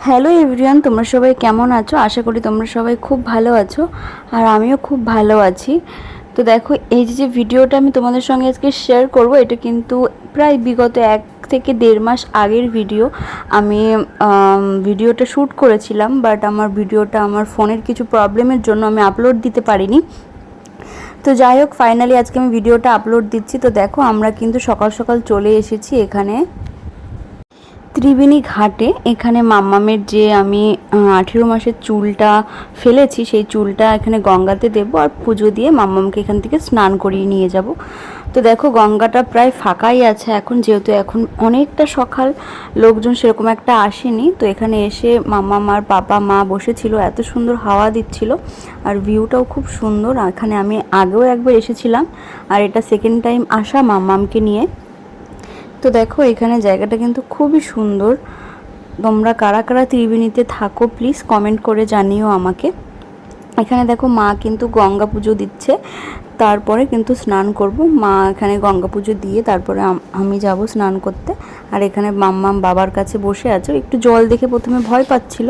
Hello everyone, তোমরা সবাই কেমন আছো? আশা করি তোমরা সবাই খুব ভালো আছো আর আমিও খুব ভালো আছি। তো দেখো, এই যে ভিডিওটা আমি তোমাদের সঙ্গে আজকে শেয়ার করব, এটা কিন্তু প্রায় বিগত 1 থেকে 1.5 মাস আগের ভিডিও। আমি ভিডিওটা শ্যুট করেছিলাম, বাট আমার ভিডিওটা আমার ফোনের কিছু প্রবলেমের জন্য আমি আপলোড দিতে পারিনি। তো যাই হোক, ফাইনালি আজকে আমি ভিডিওটা আপলোড দিচ্ছি। তো দেখো, আমরা কিন্তু সকাল সকাল চলে এসেছি এখানে ত্রিবেণী ঘাটে। এখানে মাম্মামের যে আমি 18 মাসের চুলটা ফেলেছি, সেই চুলটা এখানে গঙ্গাতে দেবো আর পুজো দিয়ে মাম্মামকে এখান থেকে স্নান করিয়ে নিয়ে যাব। তো দেখো, গঙ্গাটা প্রায় ফাঁকাই আছে এখন, যেহেতু এখন অনেকটা সকাল, লোকজন সেরকম একটা আসেনি। তো এখানে এসে মাম্মাম আর পাপা মা বসেছিল, এত সুন্দর হাওয়া দিচ্ছিল আর ভিউটাও খুব সুন্দর। এখানে আমি আগেও একবার এসেছিলাম আর এটা সেকেন্ড টাইম আসা মাম্মামকে নিয়ে। তো দেখো, এখানে জায়গাটা কিন্তু খুবই সুন্দর। তোমরা কারা কারা ত্রিবেণীতে থাকো প্লিজ কমেন্ট করে জানিও আমাকে। এখানে দেখো, মা কিন্তু গঙ্গা পুজো দিচ্ছে, তারপরে কিন্তু স্নান করব। মা এখানে গঙ্গা পুজো দিয়ে তারপরে আমি যাব স্নান করতে। আর এখানে মাম্মাম বাবার কাছে বসে আছে, একটু জল দেখে প্রথমে ভয় পাচ্ছিল,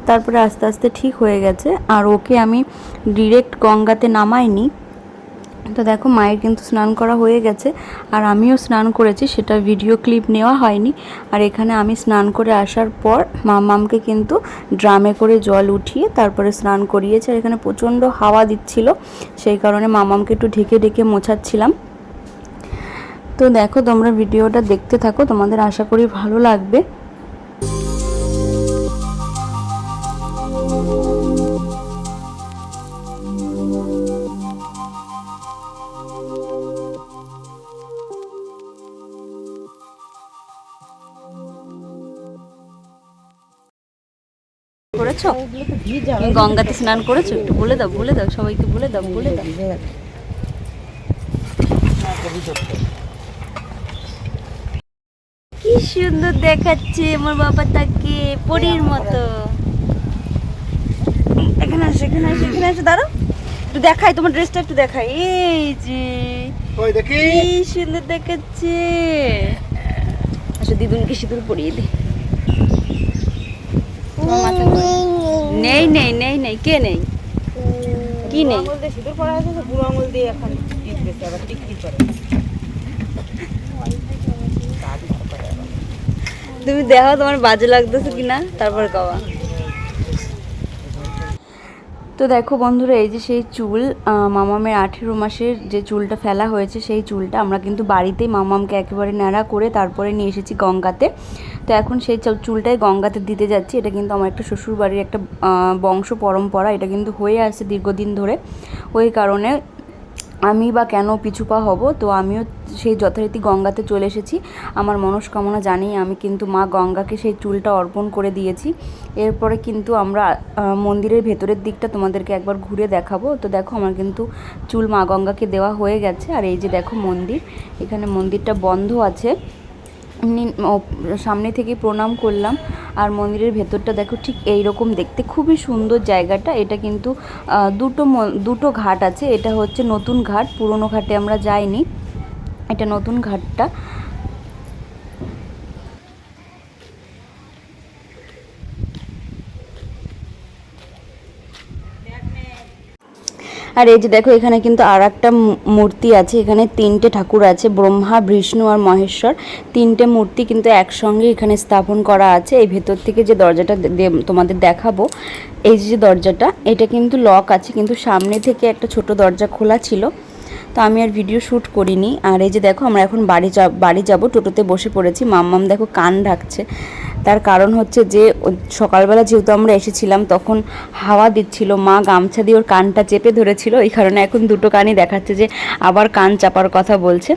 তারপরে আস্তে আস্তে ঠিক হয়ে গেছে। আর ওকে আমি ডিরেক্ট গঙ্গাতে নামাইনি। তো দেখো, মায়ের কিন্তু স্নান করা হয়ে গেছে আর আমিও স্নান করেছি, সেটা ভিডিও ক্লিপ নেওয়া হয়নি। আর এখানে আমি স্নান করে আসার পর মাম্মামকে কিন্তু ড্রামে করে জল উঠিয়ে তারপরে স্নান করিয়েছে। আর এখানে প্রচণ্ড হাওয়া দিচ্ছিল, সেই কারণে মাম্মামকে একটু ঢেকে ঢেকে মোছাচ্ছিলাম। তো দেখো, তোমরা ভিডিওটা দেখতে থাকো, তোমাদের আশা করি ভালো লাগবে। করেছো? গঙ্গাতে স্নান করেছো? একটু বলে দাও, বলে দাও, সবাইকে বলে দাও, বলে দাও। কি সুন্দর দেখাচ্ছে আমার বাবা, তাকে পরীর মতো। এখানে আসো, এখানে আসো, এখানে আসো, দাঁড়াও একটু দেখাই, তোমার ড্রেসটা একটু দেখাই। এই যে কি সুন্দর দেখাচ্ছে। আচ্ছা, দিদুনকে সিঁদুর পরিয়ে দে। নেই নেই নেই নেই, কে নেই? কি নেই? তুমি দেখো তোমার বাজে লাগতেছে কিনা, তারপর কওয়া। তো দেখো বন্ধুরা, এই যে সেই চুল, মামামের 18 মাসের যে চুলটা ফেলা হয়েছে, সেই চুলটা আমরা কিন্তু বাড়িতেই মামামকে একেবারে ন্যাড়া করে তারপরে নিয়ে এসেছি গঙ্গাতে। তো এখন সেই চুলটাই গঙ্গাতে দিতে যাচ্ছি। এটা কিন্তু আমার একটা শ্বশুরবাড়ির একটা বংশ পরম্পরা, এটা কিন্তু হয়ে আসছে দীর্ঘদিন ধরে। ওই কারণে আমি বা কেন পিছুপা হব। তো আমিও সেই যথারীতি গঙ্গাতে চলে এসেছি। আমার মনস্কামনা জানিয়ে আমি কিন্তু মা গঙ্গাকে সেই চুলটা অর্পণ করে দিয়েছি। এরপরে কিন্তু আমরা মন্দিরের ভেতরের দিকটা তোমাদেরকে একবার ঘুরে দেখাবো। তো দেখো, আমার কিন্তু চুল মা গঙ্গাকে দেওয়া হয়ে গেছে। আর এই যে দেখো মন্দির, এখানে মন্দিরটা বন্ধ আছে, সামনে থেকে প্রণাম করলাম। আর মন্দিরের ভেতরটা দেখো ঠিক এই রকম দেখতে, খুবই সুন্দর জায়গাটা। এটা কিন্তু দুটো ঘাট আছে, এটা হচ্ছে নতুন ঘাট, পুরনো ঘাটে আমরা যাইনি, এটা নতুন ঘাটটা। আর এই যে দেখো, এখানে কিন্তু আর একটা মূর্তি আছে। এখানে 3টে ঠাকুর আছে, ব্রহ্মা, বিষ্ণু আর মহেশ্বর। 3টে মূর্তি কিন্তু একসঙ্গে এখানে স্থাপন করা আছে। এই ভেতর থেকে যে দরজাটা তোমাদের দেখাবো, এই যে দরজাটা, এটা কিন্তু লক আছে, কিন্তু সামনে থেকে একটা ছোট দরজা খোলা ছিল। তো আমি আর ভিডিও শ্যুট করিনি। আর এই যে দেখো, আমরা এখন বাড়ি যাব, টোটোতে বসে পড়েছি। মাম্মাম দেখো কান ঢাকছে, তার কারণ হচ্ছে যে সকালবেলা যেহেতু আমরা এসেছিলাম তখন হাওয়া দিচ্ছিল, মা গামছা দিয়ে ওর কানটা চেপে ধরেছিল, এই কারণে এখন দুটো কানই দেখাচ্ছে যে আবার কান চাপার কথা বলছে।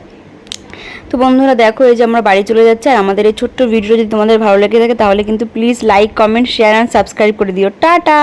তো বন্ধুরা দেখো, এই যে আমরা বাড়ি চলে যাচ্ছি। আর আমাদের এই ছোট্ট ভিডিও যদি তোমাদের ভালো লেগে থাকে তাহলে কিন্তু please like, comment, share and subscribe করে দিও। টাটা।